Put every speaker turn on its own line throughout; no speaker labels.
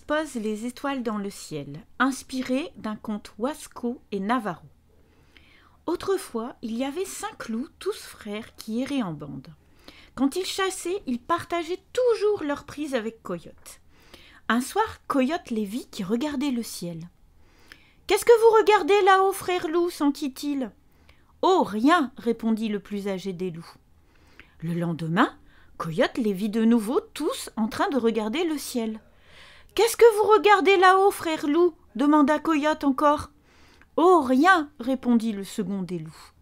transpose les étoiles dans le ciel, inspiré d'un conte Wasco et Navarro. Autrefois, il y avait 5 loups, tous frères, qui erraient en bande. Quand ils chassaient, ils partageaient toujours leur prise avec Coyote. Un soir, Coyote les vit qui regardaient le ciel. « Qu'est-ce que vous regardez là-haut, frère loup » s'enquit-il. « Oh, rien » répondit le plus âgé des loups. Le lendemain, Coyote les vit de nouveau tous en train de regarder le ciel. « Qu'est-ce que vous regardez là-haut, frère loup » demanda Coyote encore. « Oh, rien » répondit le second des loups.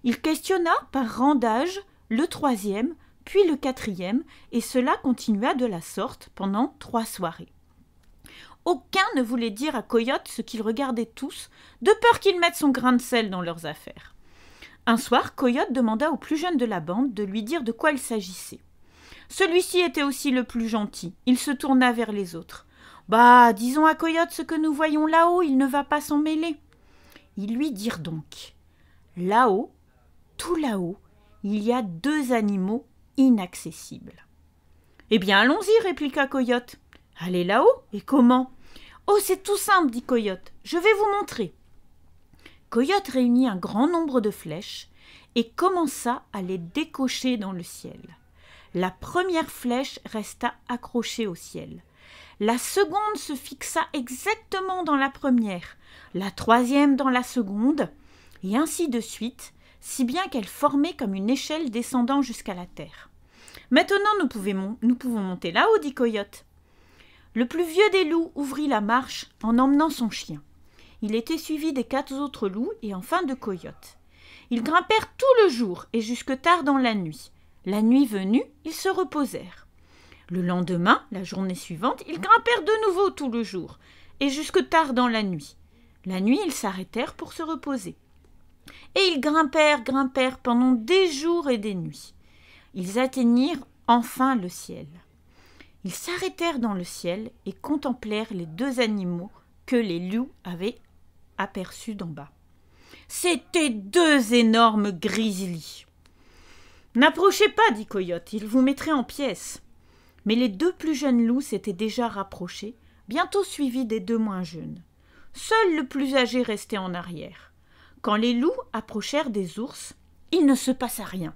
Il questionna par rang d'âge le 3e, puis le 4e, et cela continua de la sorte pendant 3 soirées. Aucun ne voulait dire à Coyote ce qu'ils regardaient tous, de peur qu'il mette son grain de sel dans leurs affaires. Un soir, Coyote demanda au plus jeune de la bande de lui dire de quoi il s'agissait. Celui-ci était aussi le plus gentil. Il se tourna vers les autres. « Bah, disons à Coyote ce que nous voyons là-haut, il ne va pas s'en mêler. » Ils lui dirent donc. Là-haut, tout là-haut, il y a 2 animaux inaccessibles. « Eh bien, allons-y, répliqua Coyote. « Allez là-haut, et comment ?»« Oh, c'est tout simple, dit Coyote. Je vais vous montrer. » Coyote réunit un grand nombre de flèches et commença à les décocher dans le ciel. La première flèche resta accrochée au ciel. La seconde se fixa exactement dans la première, la 3e dans la seconde, et ainsi de suite, si bien qu'elle formait comme une échelle descendant jusqu'à la terre. « Maintenant, nous pouvons monter là-haut, dit Coyote. » Le plus vieux des loups ouvrit la marche en emmenant son chien. Il était suivi des 4 autres loups et enfin de Coyote. Ils grimpèrent tout le jour et jusque tard dans la nuit. La nuit venue, ils se reposèrent. Le lendemain, la journée suivante, ils grimpèrent de nouveau tout le jour et jusque tard dans la nuit. La nuit, ils s'arrêtèrent pour se reposer. Et ils grimpèrent pendant des jours et des nuits. Ils atteignirent enfin le ciel. Ils s'arrêtèrent dans le ciel et contemplèrent les 2 animaux que les loups avaient aperçus d'en bas. C'étaient 2 énormes grizzlies. « N'approchez pas, dit Coyote, ils vous mettraient en pièces. » Mais les 2 plus jeunes loups s'étaient déjà rapprochés, bientôt suivis des 2 moins jeunes. Seul le plus âgé restait en arrière. Quand les loups approchèrent des ours, il ne se passa rien.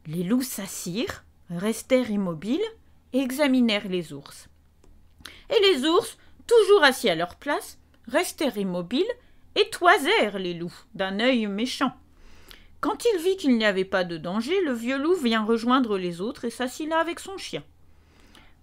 Les loups s'assirent, restèrent immobiles et examinèrent les ours. Et les ours, toujours assis à leur place, restèrent immobiles et toisèrent les loups d'un œil méchant. Quand il vit qu'il n'y avait pas de danger, le vieux loup vient rejoindre les autres et s'assit là avec son chien.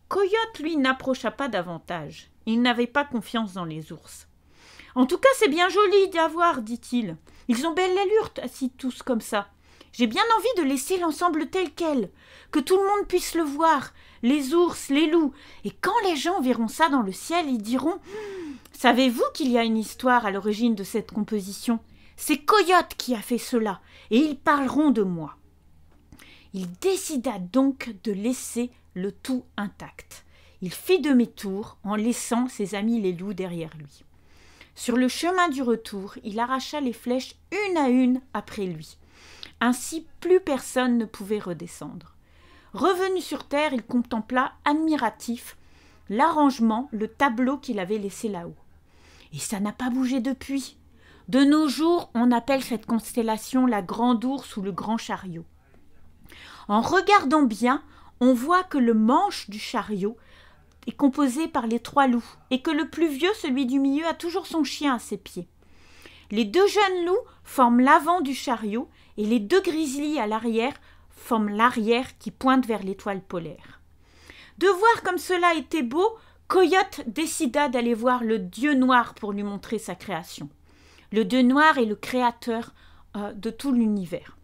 Coyote, lui, n'approcha pas davantage. Il n'avait pas confiance dans les ours. « En tout cas, c'est bien joli à voir, dit-il. Ils ont belle allure, assis tous comme ça. J'ai bien envie de laisser l'ensemble tel quel, que tout le monde puisse le voir, les ours, les loups. Et quand les gens verront ça dans le ciel, ils diront « Savez-vous qu'il y a une histoire à l'origine de cette composition ? C'est Coyote qui a fait cela, et ils parleront de moi. » Il décida donc de laisser le tout intact. Il fit demi-tour en laissant ses amis les loups derrière lui. Sur le chemin du retour, il arracha les flèches une à une après lui. Ainsi, plus personne ne pouvait redescendre. Revenu sur terre, il contempla, admiratif, l'arrangement, le tableau qu'il avait laissé là-haut. Et ça n'a pas bougé depuis. De nos jours, on appelle cette constellation la Grande Ourse ou le Grand Chariot. En regardant bien, on voit que le manche du chariot est composé par les 3 loups et que le plus vieux, celui du milieu, a toujours son chien à ses pieds. Les 2 jeunes loups forment l'avant du chariot et les 2 grizzlies à l'arrière forment l'arrière qui pointe vers l'étoile polaire. De voir comme cela était beau, Coyote décida d'aller voir le dieu noir pour lui montrer sa création. Le dieu noir est le créateur de tout l'univers.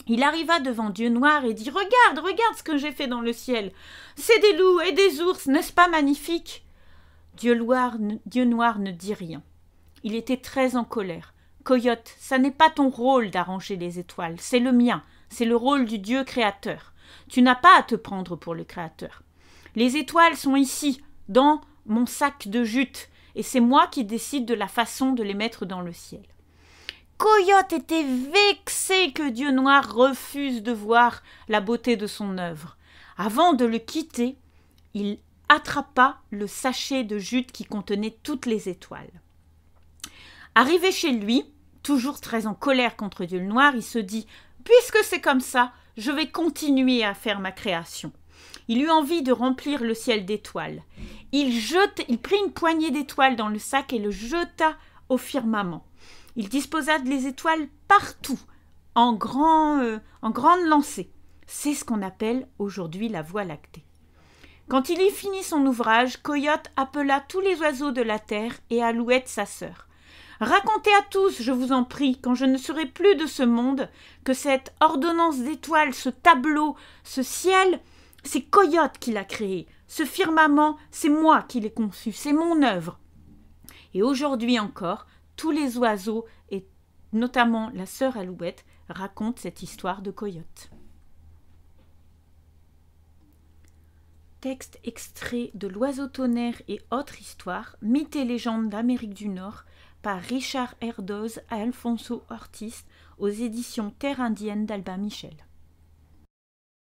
Il arriva devant Dieu Noir et dit « Regarde, regarde ce que j'ai fait dans le ciel. C'est des loups et des ours, n'est-ce pas magnifique ?» Dieu Noir ne dit rien. Il était très en colère. « Coyote, ça n'est pas ton rôle d'arranger les étoiles, c'est le mien, c'est le rôle du Dieu créateur. Tu n'as pas à te prendre pour le créateur. Les étoiles sont ici, dans mon sac de jute, et c'est moi qui décide de la façon de les mettre dans le ciel. » Coyote était vexé que Dieu Noir refuse de voir la beauté de son œuvre. Avant de le quitter, il attrapa le sachet de jute qui contenait toutes les étoiles. Arrivé chez lui, toujours très en colère contre Dieu le Noir, il se dit « Puisque c'est comme ça, je vais continuer à faire ma création. » Il eut envie de remplir le ciel d'étoiles. Il prit une poignée d'étoiles dans le sac et le jeta au firmament. Il disposa les étoiles partout, en grande lancée. C'est ce qu'on appelle aujourd'hui la Voie lactée. Quand il eut fini son ouvrage, Coyote appela tous les oiseaux de la terre et Alouette sa sœur. « Racontez à tous, je vous en prie, quand je ne serai plus de ce monde, que cette ordonnance d'étoiles, ce tableau, ce ciel, c'est Coyote qui l'a créé. Ce firmament, c'est moi qui l'ai conçu, c'est mon œuvre. » Et aujourd'hui encore, tous les oiseaux, et notamment la sœur Alouette, racontent cette histoire de Coyote. Texte extrait de L'Oiseau tonnerre et autres histoires, mythes et légendes d'Amérique du Nord, par Richard Erdoz et Alfonso Ortiz, aux éditions Terre indienne d'Albin Michel.